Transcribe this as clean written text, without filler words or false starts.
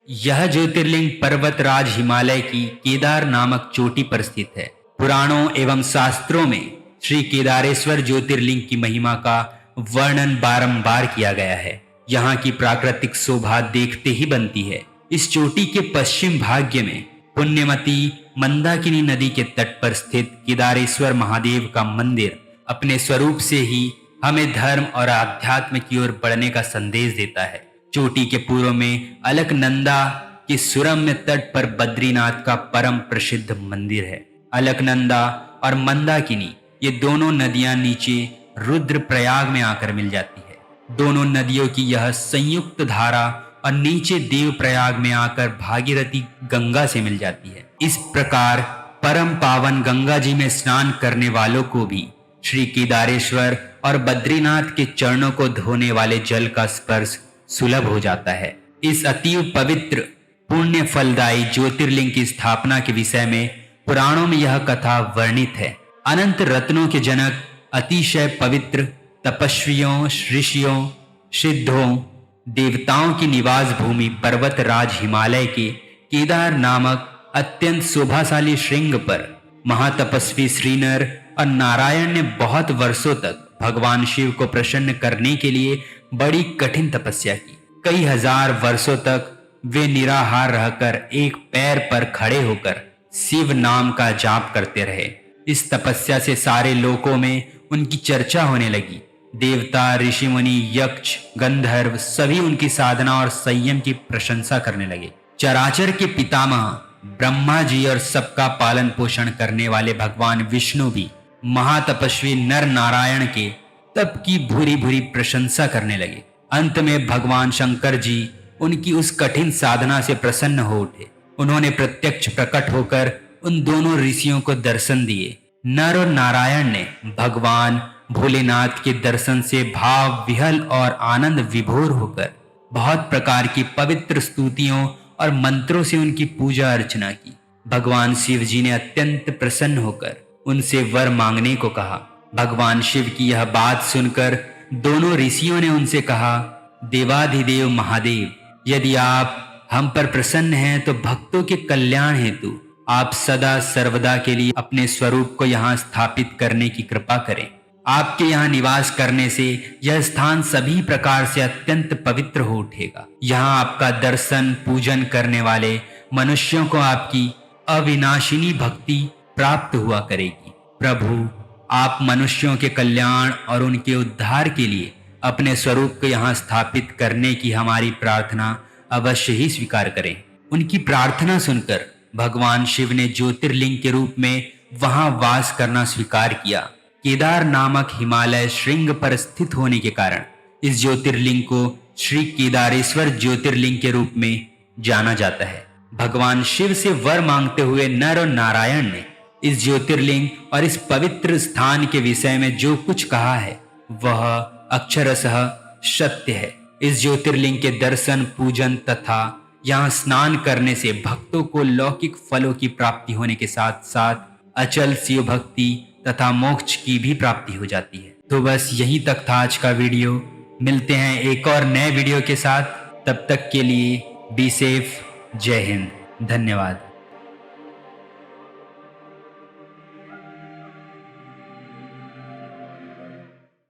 यह ज्योतिर्लिंग पर्वतराज हिमालय की केदार नामक चोटी पर स्थित है। पुराणों एवं शास्त्रों में श्री केदारेश्वर ज्योतिर्लिंग की महिमा का वर्णन बारंबार किया गया है। यहाँ की प्राकृतिक शोभा देखते ही बनती है। इस चोटी के पश्चिम भाग्य में पुण्यमती मंदाकिनी नदी के तट पर स्थित केदारेश्वर महादेव का मंदिर अपने स्वरूप से ही हमें धर्म और आध्यात्म की ओर बढ़ने का संदेश देता है। चोटी के पूर्व में अलकनंदा के सुरम्य तट पर बद्रीनाथ का परम प्रसिद्ध मंदिर है। अलकनंदा और मंदाकिनी ये दोनों नदियां नीचे रुद्रप्रयाग में आकर मिल जाती है। दोनों नदियों की यह संयुक्त धारा और नीचे देवप्रयाग में आकर भागीरथी गंगा से मिल जाती है। इस प्रकार परम पावन गंगा जी में स्नान करने वालों को भी श्री केदारेश्वर और बद्रीनाथ के चरणों को धोने वाले जल का स्पर्श सुलभ हो जाता है। इस अतीव पवित्र पुण्य फलदायी ज्योतिर्लिंग की स्थापना के विषय में पुराणों में यह कथा वर्णित है। अनंत रत्नों के जनक, अतिशय पवित्र, तपस्वियों, ऋषियों, सिद्धों, देवताओं की निवास भूमि पर्वतराज हिमालय के केदार नामक अत्यंत शोभाशाली श्रृंग पर महातपस्वी श्रीनर और नारायण ने बहुत वर्षों तक भगवान शिव को प्रसन्न करने के लिए बड़ी कठिन तपस्या की। कई हजार वर्षों तक वे निराहार रहकर एक पैर पर खड़े होकर शिव नाम का जाप करते रहे। इस तपस्या से सारे लोकों में उनकी चर्चा होने लगी। देवता, ऋषि मुनि, यक्ष, गंधर्व सभी उनकी साधना और संयम की प्रशंसा करने लगे। चराचर के पितामह ब्रह्मा जी और सबका पालन पोषण करने वाले भगवान विष्णु भी महातपस्वी नर नारायण के तप की भूरी भूरी प्रशंसा करने लगे। अंत में भगवान शंकर जी उनकी उस कठिन साधना से प्रसन्न हो उठे। उन्होंने प्रत्यक्ष प्रकट होकर उन दोनों ऋषियों को दर्शन दिए। नर और नारायण ने भगवान भोलेनाथ के दर्शन से भाव विहल और आनंद विभोर होकर बहुत प्रकार की पवित्र स्तुतियों और मंत्रों से उनकी पूजा अर्चना की। भगवान शिव जी ने अत्यंत प्रसन्न होकर उनसे वर मांगने को कहा। भगवान शिव की यह बात सुनकर दोनों ऋषियों ने उनसे कहा, देवाधिदेव महादेव, यदि आप हम पर प्रसन्न हैं तो भक्तों के कल्याण हेतु आप सदा सर्वदा के लिए अपने स्वरूप को यहाँ स्थापित करने की कृपा करें। आपके यहाँ निवास करने से यह स्थान सभी प्रकार से अत्यंत पवित्र हो उठेगा। यहाँ आपका दर्शन पूजन करने वाले मनुष्यों को आपकी अविनाशिनी भक्ति प्राप्त हुआ करेगी। प्रभु, आप मनुष्यों के कल्याण और उनके उद्धार के लिए अपने स्वरूप को यहाँ स्थापित करने की हमारी प्रार्थना अवश्य ही स्वीकार करें। उनकी प्रार्थना सुनकर भगवान शिव ने ज्योतिर्लिंग के रूप में वहां वास करना स्वीकार किया। केदार नामक हिमालय श्रृंग पर स्थित होने के कारण इस ज्योतिर्लिंग को श्री केदारेश्वर ज्योतिर्लिंग के रूप में जाना जाता है। भगवान शिव से वर मांगते हुए नर और नारायण ने इस ज्योतिर्लिंग और इस पवित्र स्थान के विषय में जो कुछ कहा है वह अक्षरशः सत्य है। इस ज्योतिर्लिंग के दर्शन, पूजन तथा यहाँ स्नान करने से भक्तों को लौकिक फलों की प्राप्ति होने के साथ साथ अचल शिव भक्ति तथा मोक्ष की भी प्राप्ति हो जाती है। तो बस यहीं तक था आज का वीडियो। मिलते हैं एक और नए वीडियो के साथ। तब तक के लिए बी सेफ। जय हिंद। धन्यवाद।